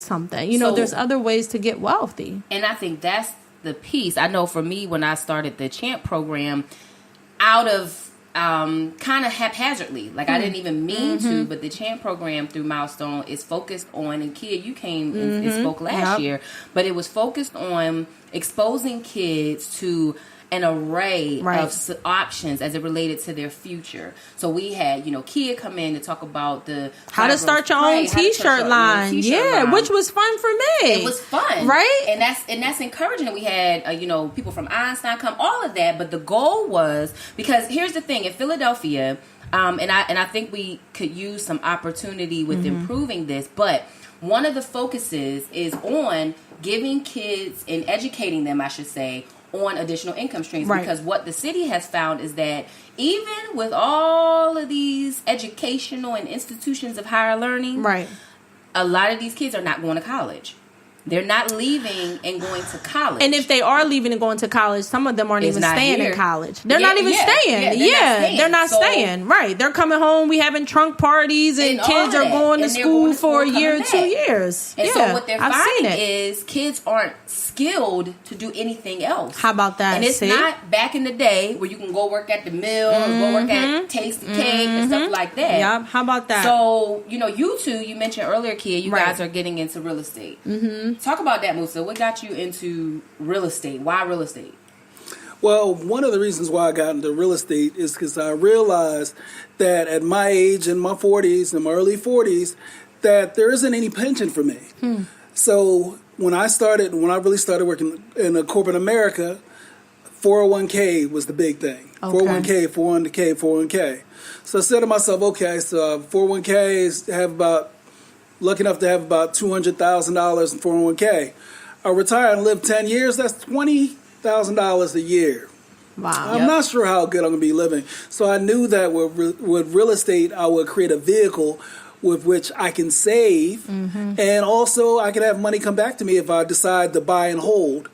something. There's other ways to get wealthy. And I think that's the piece. I know for me, when I started the Champ program, out of kind of haphazardly, like I didn't even mean to, but the Champ program through Milestone is focused on, and Kia, you came and spoke last year, but it was focused on exposing kids to an array of options as it related to their future. So we had, Kia come in to talk about how to start your own t-shirt line. Which was fun for me. It was fun. Right? And that's encouraging. We had, people from Einstein come, all of that. But the goal was, because here's the thing, in Philadelphia, and I think we could use some opportunity with improving this, but one of the focuses is on giving kids and educating them, I should say, on additional income streams, because what the city has found is that even with all of these educational and institutions of higher learning, a lot of these kids are not going to college. They're not leaving and going to college. And if they are leaving and going to college, some of them aren't even staying in college. They're not even staying. They're not staying. Right. They're coming home. We having trunk parties and kids are going to school for a year, 2 years. And so what they're finding is kids aren't skilled to do anything else. How about that? And it's not back in the day where you can go work at the mill or go work at Tasty Cake and stuff like that. Yeah. How about that? So, you two, you mentioned earlier, Kia, you guys are getting into real estate. Talk about that, Moussa. What got you into real estate? Why real estate? Well, one of the reasons why I got into real estate is because I realized that at my age, in my 40s, in my early 40s, that there isn't any pension for me. So when I really started working in corporate America, 401k was the big thing. 401k. So I said to myself, okay, so 401ks lucky enough to have about $200,000 in 401k. I retire and live 10 years, that's $20,000 a year. Wow. I'm not sure how good I'm going to be living. So I knew that with real estate, I would create a vehicle with which I can save, and also I can have money come back to me if I decide to buy and hold,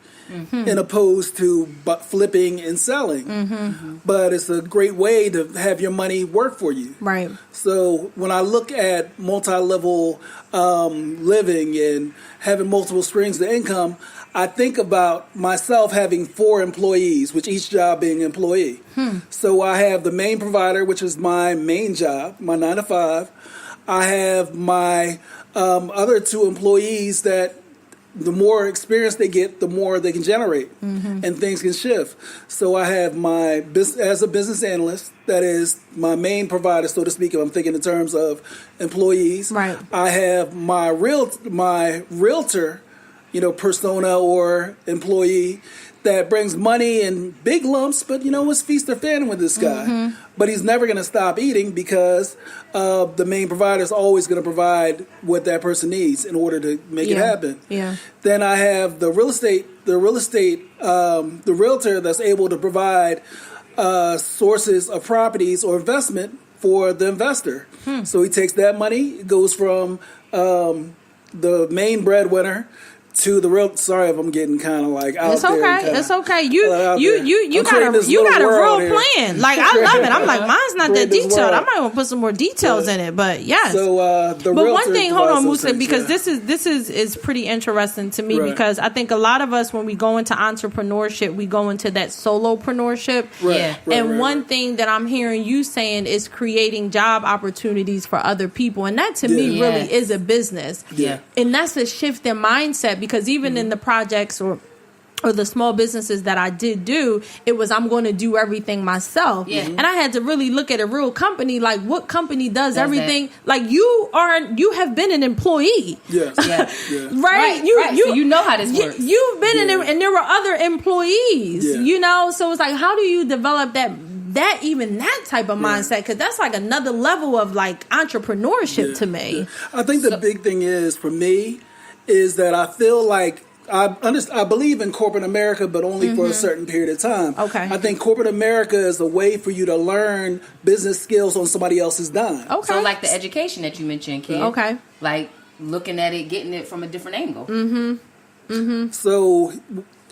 in opposed to flipping and selling. But it's a great way to have your money work for you. Right. So when I look at multi-level living and having multiple streams of income, I think about myself having 4 employees, with each job being an employee. So I have the main provider, which is my main job, my 9 to 5. I have my other 2 employees that the more experience they get, the more they can generate, and things can shift. So I have as a business analyst, that is my main provider, so to speak, if I'm thinking in terms of employees. Right. I have my realtor, persona or employee that brings money in big lumps, but it's feast or famine with this guy. But he's never going to stop eating because the main provider is always going to provide what that person needs in order to make it happen. Yeah. Then I have the realtor that's able to provide sources of properties or investment for the investor. So he takes that money, it goes from the main breadwinner to the real. Sorry if I'm getting kind of like out there. It's okay. You got a real plan. Like, I love it. I'm like, mine's not that detailed. I might want to put some more details in it. But yes. So but one thing, hold on, Moussa, because this is pretty interesting to me, because I think a lot of us, when we go into entrepreneurship, we go into that solopreneurship. One thing that I'm hearing you saying is creating job opportunities for other people, and that to me really is a business. And that's a shift in mindset. Because even in the projects or the small businesses that I did do, it was, I'm going to do everything myself. And I had to really look at a real company, like what company does everything? That? Like you have been an employee. Right? You so know how this works. You've been in there, and there were other employees, so it's like, how do you develop that type of mindset? Because that's like another level of like entrepreneurship to me. I think the big thing is, for me, is that I feel like I believe in corporate America, but only for a certain period of time. I think corporate America is a way for you to learn business skills on somebody else's dime. So like the education that you mentioned, Kid. Like looking at it, getting it from a different angle. So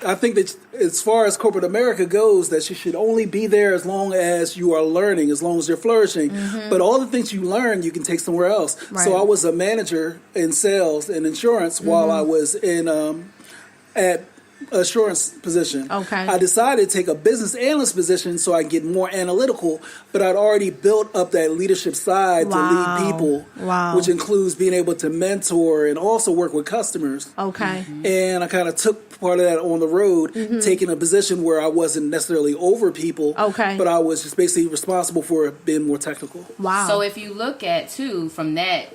I think that as far as corporate America goes, that you should only be there as long as you are learning, as long as you're flourishing. But all the things you learn, you can take somewhere else. Right. So I was a manager in sales and insurance while I was in at assurance position. Okay. I decided to take a business analyst position so I get more analytical, but I'd already built up that leadership side to lead people, which includes being able to mentor and also work with customers. Okay. And I kind of took part of that on the road, taking a position where I wasn't necessarily over people, but I was just basically responsible for being more technical. Wow. So if you look at, too, from that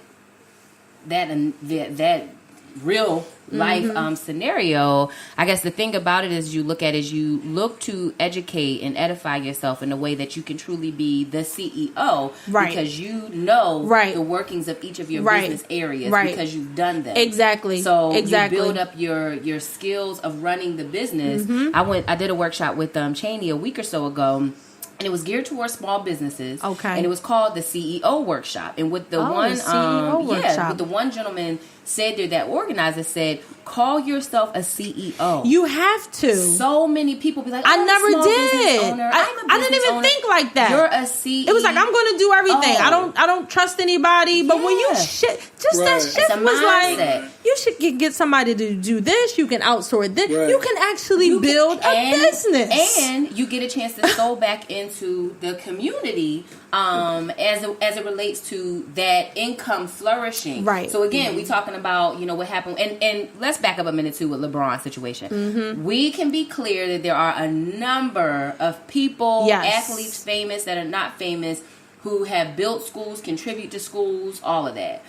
real life scenario, I guess the thing about it is you look to educate and edify yourself in a way that you can truly be the CEO, because you know the workings of each of your business areas because you've done them. Exactly. So you build up your skills of running the business. I did a workshop with Cheney a week or so ago. And it was geared towards small businesses. Okay. And it was called the CEO workshop. And with the with the one gentleman said there that organizer said, call yourself a CEO. You have to. So many people be like, I never did. I didn't even think like that. You're a CEO. It was like, I'm going to do everything. I don't trust anybody. But when you that shift was like, you should get somebody to do this. You can outsource this. You can actually build a business. And you get a chance to go back into the community as it relates to that income flourishing. Right. So again, we talking about, what happened. And let's back up a minute too with LeBron's situation. We can be clear that there are a number of people, athletes, famous, that are not famous, who have built schools, contribute to schools, all of that.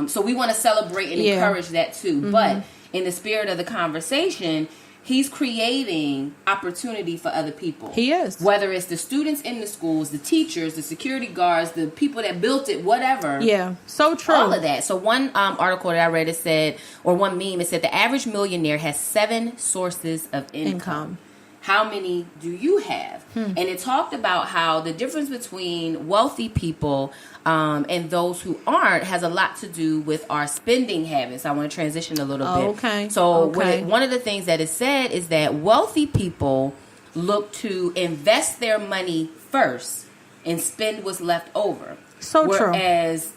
So we want to celebrate and encourage that too. But in the spirit of the conversation, he's creating opportunity for other people. He is. Whether it's the students in the schools, the teachers, the security guards, the people that built it, whatever. Yeah, so true. All of that. So one article that I read, it said, or one meme, it said the average millionaire has 7 sources of income. How many do you have? And it talked about how the difference between wealthy people and those who aren't has a lot to do with our spending habits. I want to transition a little bit. Okay. So one of the things that is said is that wealthy people look to invest their money first and spend what's left over. So true. Whereas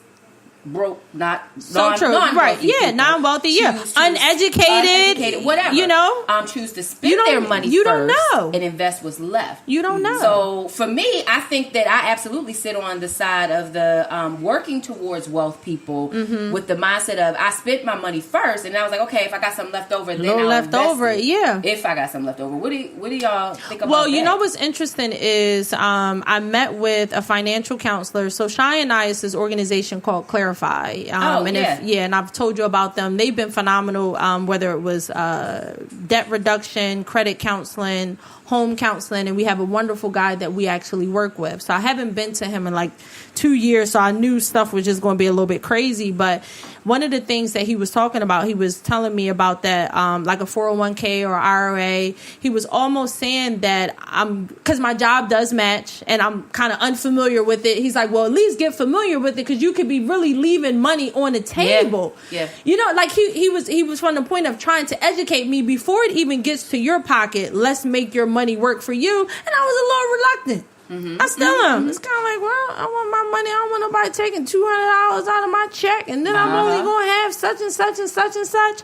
broke, not so true, right? Yeah, non-wealthy, uneducated, whatever. Choose to spend their money. You don't know, and invest what's left. You don't know. So for me, I think that I absolutely sit on the side of the working towards wealth people with the mindset of I spent my money first, and I was like, okay, if I got some left over, then I'll invest it. If I got some left over, what do y'all think about? Well, you know what's interesting is I met with a financial counselor. So Shy and I's organization called Clarify. And I've told you about them. They've been phenomenal, whether it was debt reduction, credit counseling, home counseling, and we have a wonderful guy that we actually work with. So I haven't been to him in like 2 years, so I knew stuff was just going to be a little bit crazy. But one of the things that he was talking about, he was telling me about that, like a 401k or IRA. He was almost saying that because my job does match and I'm kind of unfamiliar with it. He's like, well, at least get familiar with it because you could be really leaving money on the table. Yeah. Like he was from the point of trying to educate me before it even gets to your pocket. Let's make your money work for you. And I was a little reluctant. I still am. It's kind of like, well, I want my money. I don't want nobody taking $200 out of my check, and then I'm only going to have such and such and such and such.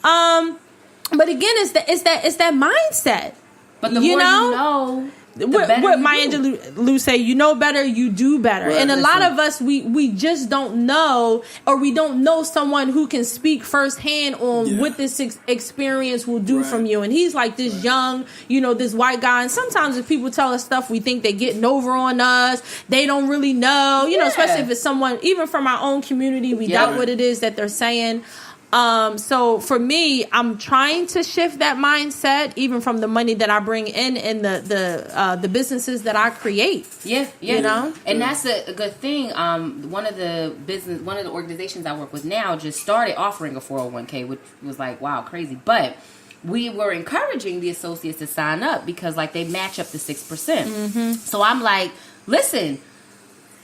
But again, it's that mindset. But the more you know, what Maya Angelou say, you know better, you do better. Right, and a lot of us, we just don't know, or we don't know someone who can speak firsthand on what this experience will do from you. And he's like this young, this white guy. And sometimes if people tell us stuff, we think they're getting over on us. They don't really know, especially if it's someone, even from our own community, we doubt what it is that they're saying. So for me, I'm trying to shift that mindset, even from the money that I bring in and the businesses that I create. Yeah. And that's a good thing. One of the organizations I work with now just started offering a 401k, which was like, wow, crazy. But we were encouraging the associates to sign up because they match up to 6%. So I'm like, listen,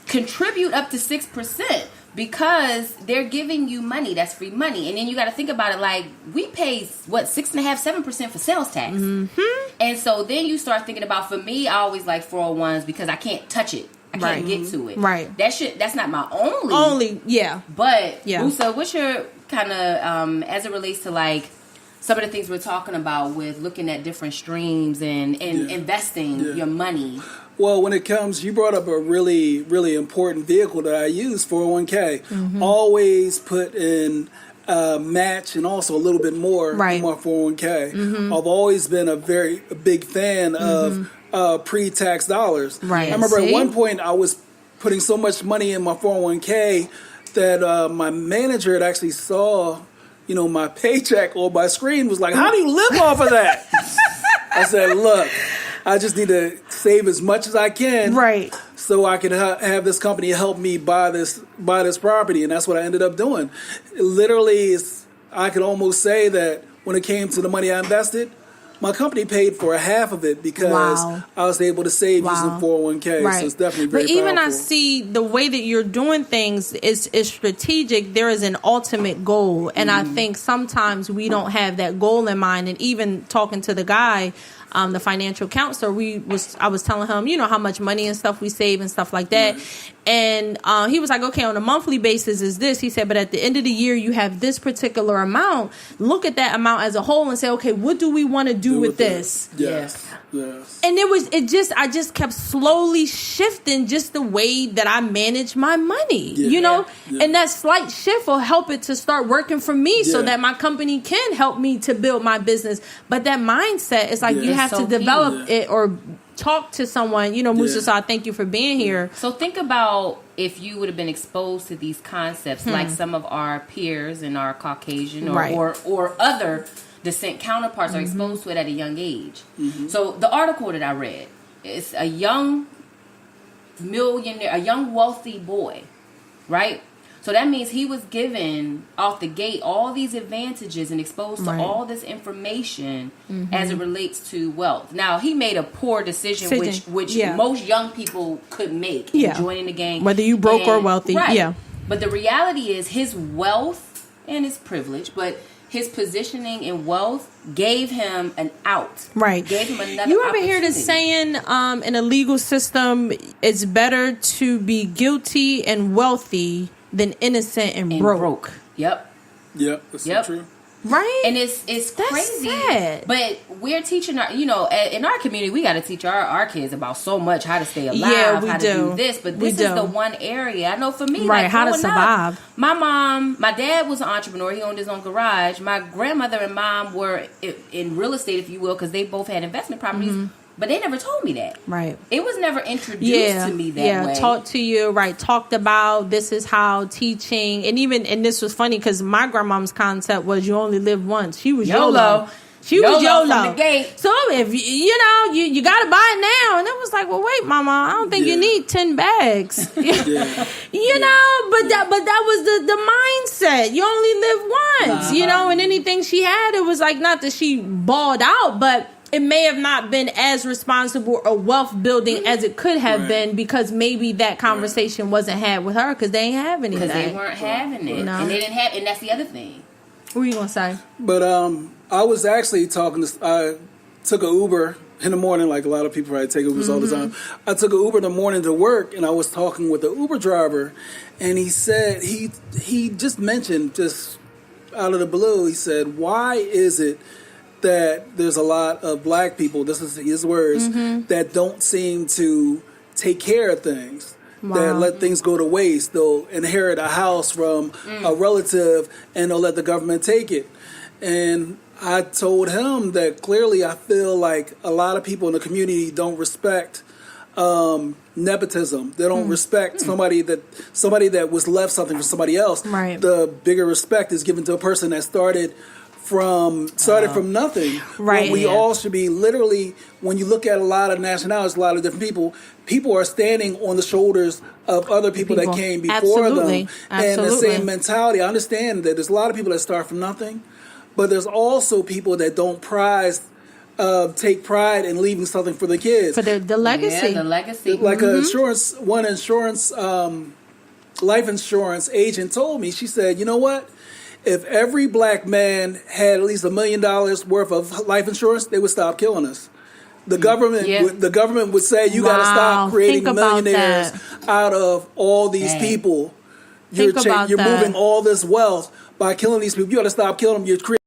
contribute up to 6%. because they're giving you money. That's free money. And then you got to think about it like, we pay, 6.5%, 7% for sales tax. Mm-hmm. And so then you start thinking about, for me, I always like 401s because I can't touch it. I can't get to it. Right. That's not my only. But, Moussa, what's your kind of, as it relates to like, some of the things we're talking about with looking at different streams and investing your money? Well, when it comes, you brought up a really, really important vehicle that I use, 401k. Mm-hmm. Always put in match and also a little bit more in my 401k. Mm-hmm. I've always been a big fan of pre-tax dollars. Right. I remember at one point I was putting so much money in my 401k that my manager had actually saw, my paycheck on my screen, was like, how do you live off of that? I said, look, I just need to save as much as I can, so I can have this company help me buy this property, and that's what I ended up doing. Literally, I could almost say that when it came to the money I invested, my company paid for half of it because I was able to save using 401k. Right. So it's definitely very powerful. But even I see the way that you're doing things is strategic. There is an ultimate goal. And I think sometimes we don't have that goal in mind. And even talking to the guy, the financial counselor, I was telling him, how much money and stuff we save and stuff like that. Right. And he was like, okay, on a monthly basis is this. He said, but at the end of the year, you have this particular amount. Look at that amount as a whole and say, okay, what do we want to do with this? Yes. And I just kept slowly shifting just the way that I manage my money, and that slight shift will help it to start working for me so that my company can help me to build my business. But that mindset is like, you have to develop it or talk to someone, Moussa, so I thank you for being here. So think about if you would have been exposed to these concepts like some of our peers and our Caucasian or other descent counterparts are exposed to it at a young age. Mm-hmm. So the article that I read is a young millionaire, a young wealthy boy, right? So that means he was given off the gate all these advantages and exposed to all this information as it relates to wealth. Now, he made a poor decision which most young people could make in joining the gang. Whether you broke or wealthy. Right. Yeah. But the reality is his wealth and his privilege, but his positioning in wealth gave him an out. Right. Gave him another You ever hear this saying, in a legal system, it's better to be guilty and wealthy than innocent and broke. Yep. That's so true. Right? And it's That's crazy. sad. But we're teaching our, in our community, we got to teach our kids about so much, how to stay alive, how to do this. But this is the one area. I know for me, like how to survive. My dad was an entrepreneur. He owned his own garage. My grandmother and mom were in real estate, if you will, because they both had investment properties. But they never told me that. Right. It was never introduced to me that way. Taught to you, talked about this is how teaching, and this was funny because my grandmom's concept was you only live once. She was YOLO. She was YOLO from the gate. So if you got to buy it now, and it was like, well, wait, Mama, I don't think you need 10 bags. But that was the mindset. You only live once, And anything she had, it was like not that she balled out, but it may have not been as responsible or wealth building as it could have been because maybe that conversation wasn't had with her because they ain't having it. Because they weren't having it. And they didn't have, and that's the other thing. What were you going to say? But I was actually I took an Uber in the morning, like a lot of people take Ubers all the time. I took an Uber in the morning to work, and I was talking with the Uber driver, and he said, he just mentioned, just out of the blue, he said, why is it that there's a lot of black people, this is his words, that don't seem to take care of things, that let things go to waste. They'll inherit a house from a relative and they'll let the government take it. And I told him that clearly I feel like a lot of people in the community don't respect nepotism. They don't respect somebody that was left something for somebody else. Right. The bigger respect is given to a person that started from nothing. Right. We all should be literally, when you look at a lot of nationalities, a lot of different people are standing on the shoulders of other people that came before them. And the same mentality. I understand that there's a lot of people that start from nothing, but there's also people that don't take pride in leaving something for the kids. For the legacy. Yeah, the legacy. Like insurance life insurance agent told me, she said, you know what? If every black man had at least $1 million worth of life insurance, they would stop killing us. The government would say, you got to stop creating millionaires out of all these people. You're moving all this wealth by killing these people. You got to stop killing them. You're creating